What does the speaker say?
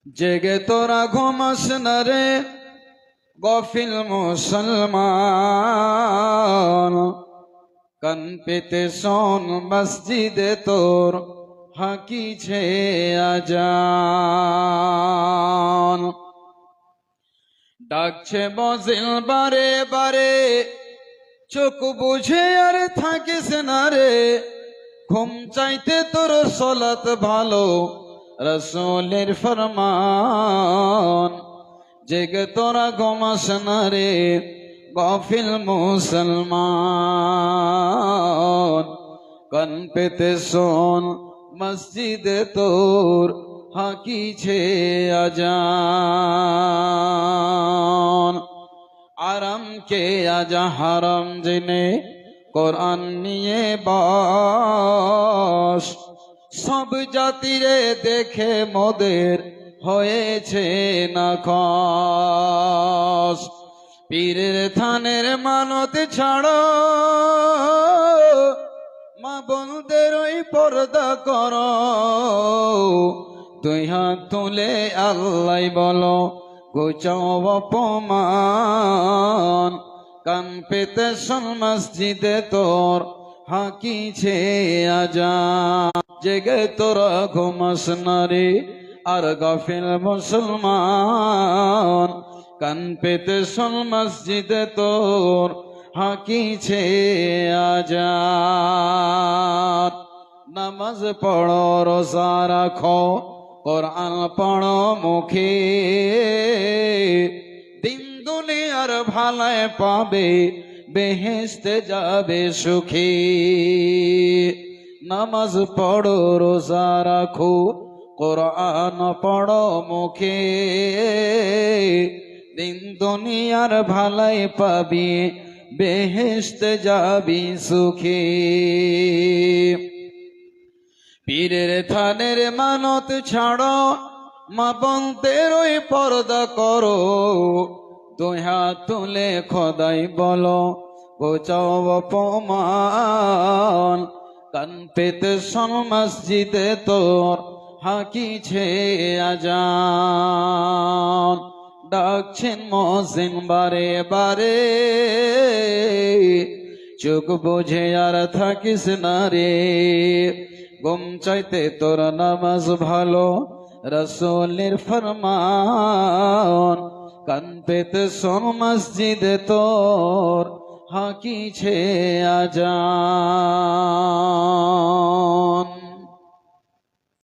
জেগে তোরা ঘুমাস না রে গফিল মুসলমান, কান পেতে শোন মসজিদে তোর হাকিছে আজান। ডাকছে মজিল বারে বারে, চোখ বুঝে আর থাকিস না রে, ঘুম চাইতে তোর সলাত ভালো রসুলের ফরমান। জেগে তোরা ঘুমাস না রে গফিল মুসলমান, কান পেতে শোন মসজিদে তোর হাকিছে আজান। আরাম কে আজা হারাম জেনে কোরআন নিয়ে বাস, সব জাতিরে দেখে মোদের হয়েছে না খাস। পীরের থানের মানত ছাড়ো, মা বোনদের ওই পর্দা করো, দুই হাত তুলে আল্লাহ বলো গোচাও অপমান। কান পেতে শোন মসজিদে তোর হাকিছে আজান। জেগে তোরা ঘুমাস না রে আর গাফিল মুসলমান, কান পেতে শোন মসজিদে তোর হাকিছে আজান। নামাজ পড়ো রোজা রাখো কোরআন পড়ো মুখে, দিন দুনিয়ার ভালায় পাবে বেহেশতে যাবে সুখী। নামাজ পড়ো রোজা রাখো কোরআন পড়ো মুখে, দিন দুনিয়ার ভালাই পাবি বেহেশতে যাবি সুখী। পীরের থানের মানত ছাড়ো, মা বোনদের ওই পর্দা করো, দুই হাত তুলে খোদাই বলো গোচাও অপমান। কান পেতে শোন মসজিদে তোর হাকিছে আজান। ডাকছেন মুয়াজ্জিন বারে বারে, চোখ বুঝে আর থাকিস না রে, ঘুম চাইতে তোর নামাজ ভালো রসুলের ফরমান। কান পেতে শোন মসজিদে তোর হাকিছে আজান।